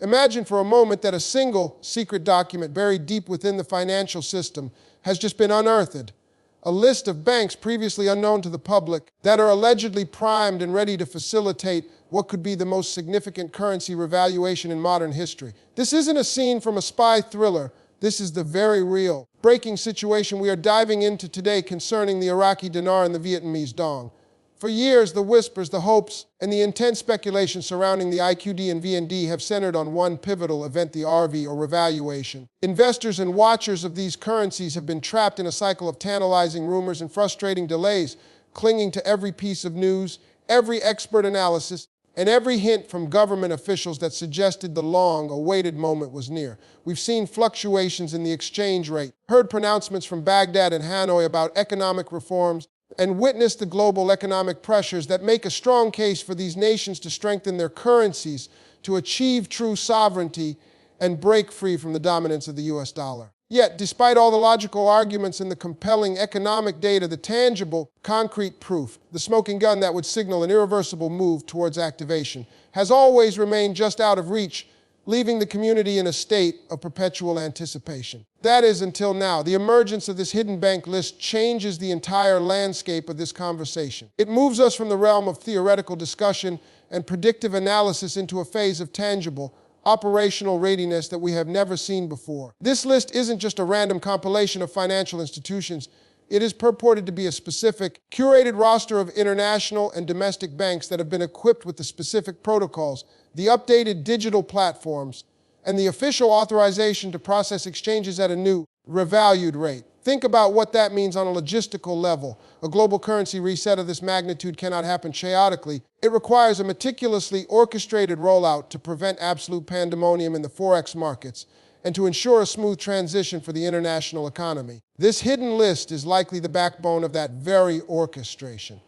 Imagine for a moment that a single secret document buried deep within the financial system has just been unearthed. A list of banks previously unknown to the public that are allegedly primed and ready to facilitate what could be the most significant currency revaluation in modern history. This isn't a scene from a spy thriller. This is the very real, breaking situation we are diving into today concerning the Iraqi Dinar and the Vietnamese Dong. For years, the whispers, the hopes, and the intense speculation surrounding the IQD and VND have centered on one pivotal event, the RV, or revaluation. Investors and watchers of these currencies have been trapped in a cycle of tantalizing rumors and frustrating delays, clinging to every piece of news, every expert analysis, and every hint from government officials that suggested the long-awaited moment was near. We've seen fluctuations in the exchange rate, heard pronouncements from Baghdad and Hanoi about economic reforms, and witnessed the global economic pressures that make a strong case for these nations to strengthen their currencies, to achieve true sovereignty, and break free from the dominance of the US dollar. Yet, despite all the logical arguments and the compelling economic data, the tangible, concrete proof, the smoking gun that would signal an irreversible move towards activation, has always remained just out of reach, leaving the community in a state of perpetual anticipation. That is, until now. The emergence of this hidden bank list changes the entire landscape of this conversation. It moves us from the realm of theoretical discussion and predictive analysis into a phase of tangible, operational readiness that we have never seen before. This list isn't just a random compilation of financial institutions. It is purported to be a specific, curated roster of international and domestic banks that have been equipped with the specific protocols, the updated digital platforms, and the official authorization to process exchanges at a new, revalued rate. Think about what that means on a logistical level. A global currency reset of this magnitude cannot happen chaotically. It requires a meticulously orchestrated rollout to prevent absolute pandemonium in the forex markets and to ensure a smooth transition for the international economy. This hidden list is likely the backbone of that very orchestration.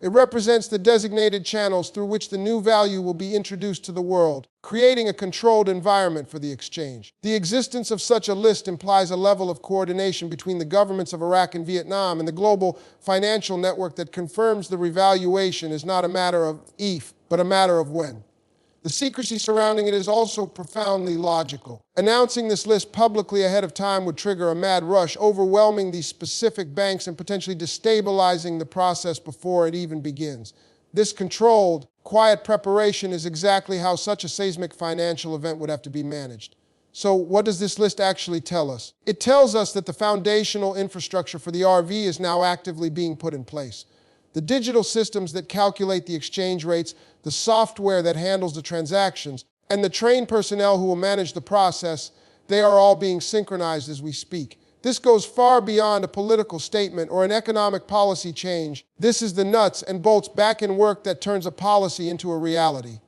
It represents the designated channels through which the new value will be introduced to the world, creating a controlled environment for the exchange. The existence of such a list implies a level of coordination between the governments of Iraq and Vietnam and the global financial network that confirms the revaluation is not a matter of if, but a matter of when. The secrecy surrounding it is also profoundly logical. Announcing this list publicly ahead of time would trigger a mad rush, overwhelming these specific banks and potentially destabilizing the process before it even begins. This controlled, quiet preparation is exactly how such a seismic financial event would have to be managed. So what does this list actually tell us? It tells us that the foundational infrastructure for the RV is now actively being put in place. The digital systems that calculate the exchange rates, the software that handles the transactions, and the trained personnel who will manage the process, they are all being synchronized as we speak. This goes far beyond a political statement or an economic policy change. This is the nuts and bolts back in work that turns a policy into a reality.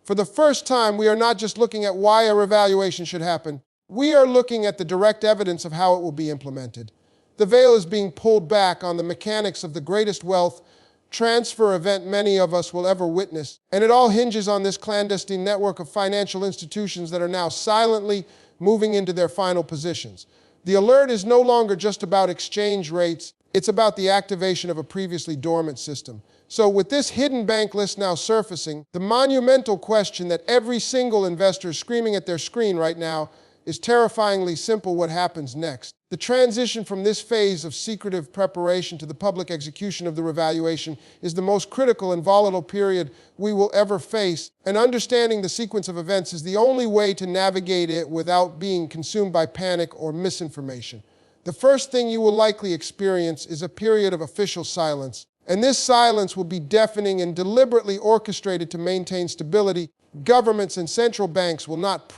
For the first time, we are not just looking at why a revaluation should happen. We are looking at the direct evidence of how it will be implemented. The veil is being pulled back on the mechanics of the greatest wealth transfer event many of us will ever witness, and it all hinges on this clandestine network of financial institutions that are now silently moving into their final positions. The alert is no longer just about exchange rates, it's about the activation of a previously dormant system. So with this hidden bank list now surfacing, the monumental question that every single investor is screaming at their screen right now is terrifyingly simple: what happens next? The transition from this phase of secretive preparation to the public execution of the revaluation is the most critical and volatile period we will ever face, and understanding the sequence of events is the only way to navigate it without being consumed by panic or misinformation. The first thing you will likely experience is a period of official silence, and this silence will be deafening and deliberately orchestrated to maintain stability. Governments and central banks will not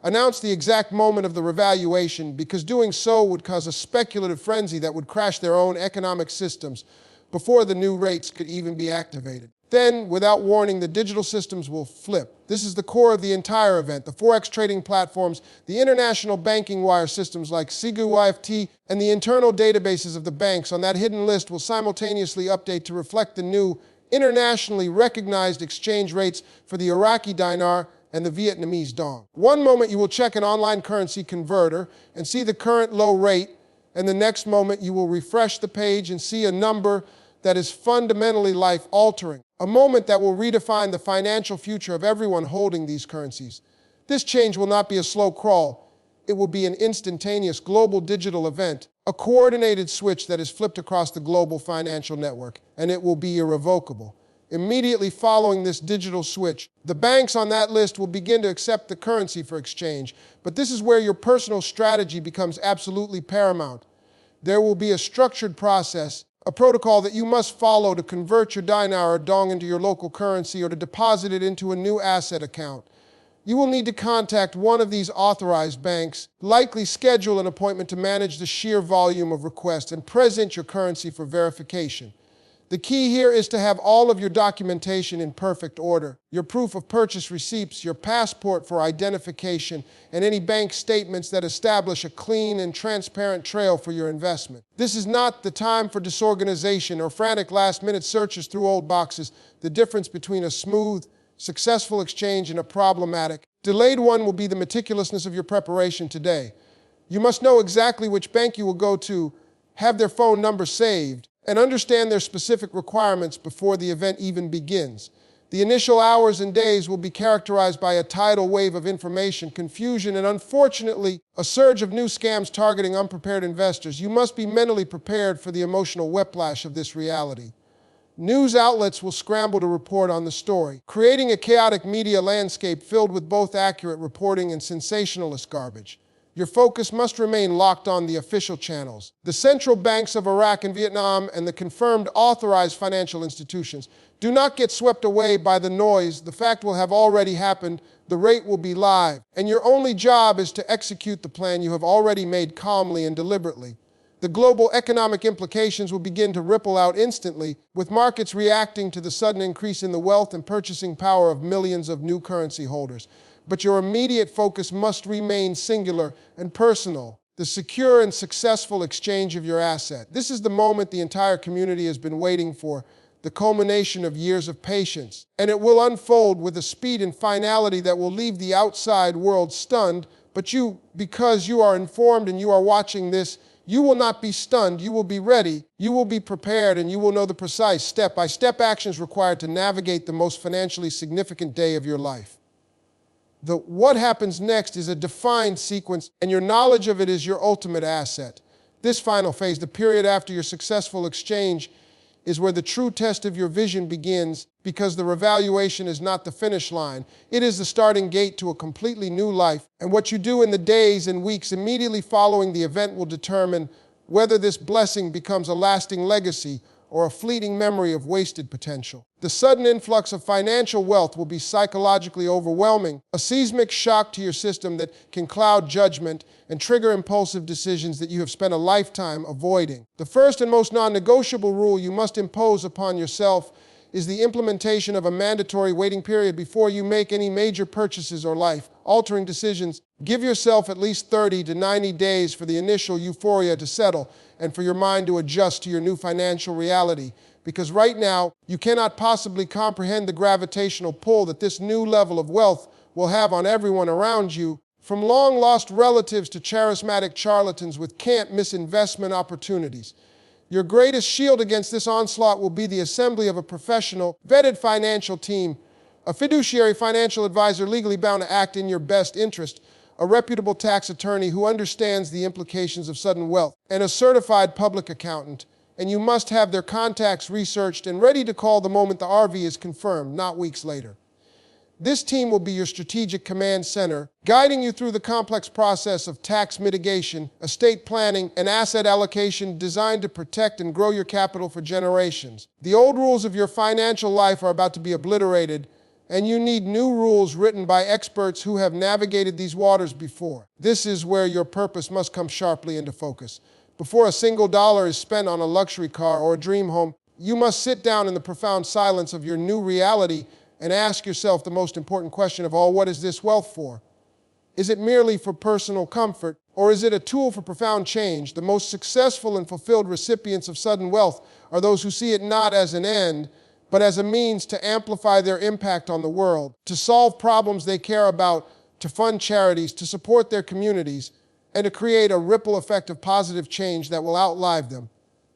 announce the exact moment of the revaluation, because doing so would cause a speculative frenzy that would crash their own economic systems before the new rates could even be activated. Then, without warning, the digital systems will flip. This is the core of the entire event. The forex trading platforms, the international banking wire systems like SIGU IFT, and the internal databases of the banks on that hidden list will simultaneously update to reflect the new, internationally recognized exchange rates for the Iraqi Dinar and the Vietnamese Dong. One moment you will check an online currency converter and see the current low rate, and the next moment you will refresh the page and see a number that is fundamentally life-altering. A moment that will redefine the financial future of everyone holding these currencies. This change will not be a slow crawl. It will be an instantaneous global digital event, a coordinated switch that is flipped across the global financial network, and it will be irrevocable. Immediately following this digital switch, the banks on that list will begin to accept the currency for exchange. But this is where your personal strategy becomes absolutely paramount. There will be a structured process, a protocol that you must follow to convert your dinar or dong into your local currency or to deposit it into a new asset account. You will need to contact one of these authorized banks, likely schedule an appointment to manage the sheer volume of requests, and present your currency for verification. The key here is to have all of your documentation in perfect order, your proof of purchase receipts, your passport for identification, and any bank statements that establish a clean and transparent trail for your investment. This is not the time for disorganization or frantic last-minute searches through old boxes. The difference between a smooth, successful exchange and a problematic, delayed one will be the meticulousness of your preparation today. You must know exactly which bank you will go to, have their phone number saved, and understand their specific requirements before the event even begins. The initial hours and days will be characterized by a tidal wave of information, confusion, and unfortunately, a surge of new scams targeting unprepared investors. You must be mentally prepared for the emotional whiplash of this reality. News outlets will scramble to report on the story, creating a chaotic media landscape filled with both accurate reporting and sensationalist garbage. Your focus must remain locked on the official channels, the central banks of Iraq and Vietnam, and the confirmed authorized financial institutions. Do not get swept away by the noise. The fact will have already happened. The rate will be live. And your only job is to execute the plan you have already made calmly and deliberately. The global economic implications will begin to ripple out instantly, with markets reacting to the sudden increase in the wealth and purchasing power of millions of new currency holders. But your immediate focus must remain singular and personal, the secure and successful exchange of your asset. This is the moment the entire community has been waiting for, the culmination of years of patience. And it will unfold with a speed and finality that will leave the outside world stunned. But you, because you are informed and you are watching this, you will not be stunned, you will be ready, you will be prepared, and you will know the precise step-by-step actions required to navigate the most financially significant day of your life. The what happens next is a defined sequence, and your knowledge of it is your ultimate asset. This final phase, the period after your successful exchange, is where the true test of your vision begins, because the revaluation is not the finish line. It is the starting gate to a completely new life, and what you do in the days and weeks immediately following the event will determine whether this blessing becomes a lasting legacy or a fleeting memory of wasted potential. The sudden influx of financial wealth will be psychologically overwhelming, a seismic shock to your system that can cloud judgment and trigger impulsive decisions that you have spent a lifetime avoiding. The first and most non-negotiable rule you must impose upon yourself is the implementation of a mandatory waiting period before you make any major purchases or life-altering decisions. Give yourself at least 30 to 90 days for the initial euphoria to settle and for your mind to adjust to your new financial reality. Because right now, you cannot possibly comprehend the gravitational pull that this new level of wealth will have on everyone around you, from long-lost relatives to charismatic charlatans with can't-miss investment opportunities. Your greatest shield against this onslaught will be the assembly of a professional, vetted financial team, a fiduciary financial advisor legally bound to act in your best interest, a reputable tax attorney who understands the implications of sudden wealth, and a certified public accountant. And you must have their contacts researched and ready to call the moment the RV is confirmed, not weeks later. This team will be your strategic command center, guiding you through the complex process of tax mitigation, estate planning, and asset allocation designed to protect and grow your capital for generations. The old rules of your financial life are about to be obliterated, and you need new rules written by experts who have navigated these waters before. This is where your purpose must come sharply into focus. Before a single dollar is spent on a luxury car or a dream home, you must sit down in the profound silence of your new reality and ask yourself the most important question of all: what is this wealth for? Is it merely for personal comfort, or is it a tool for profound change? The most successful and fulfilled recipients of sudden wealth are those who see it not as an end, but as a means to amplify their impact on the world, to solve problems they care about, to fund charities, to support their communities, and to create a ripple effect of positive change that will outlive them.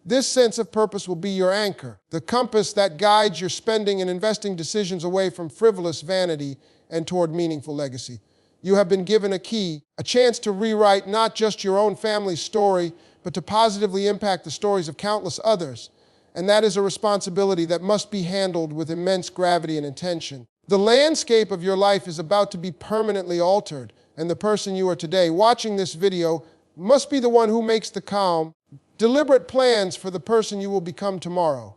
This sense of purpose will be your anchor, the compass that guides your spending and investing decisions away from frivolous vanity and toward meaningful legacy. You have been given a key, a chance to rewrite not just your own family's story, but to positively impact the stories of countless others. And that is a responsibility that must be handled with immense gravity and intention. The landscape of your life is about to be permanently altered, and the person you are today watching this video must be the one who makes the calm, deliberate plans for the person you will become tomorrow.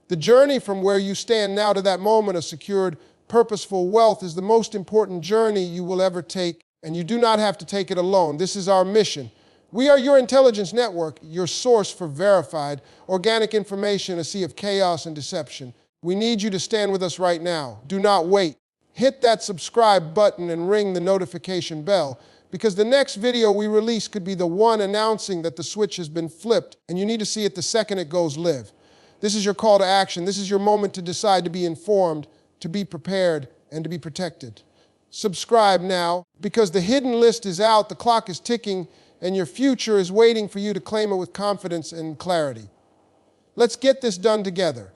The journey from where you stand now to that moment of secured, purposeful wealth is the most important journey you will ever take, and you do not have to take it alone. This is our mission. We are your intelligence network, your source for verified, organic information in a sea of chaos and deception. We need you to stand with us right now. Do not wait. Hit that subscribe button and ring the notification bell, because the next video we release could be the one announcing that the switch has been flipped, and you need to see it the second it goes live. This is your call to action. This is your moment to decide to be informed, to be prepared, and to be protected. Subscribe now, because the hidden list is out, the clock is ticking, and your future is waiting for you to claim it with confidence and clarity. Let's get this done together.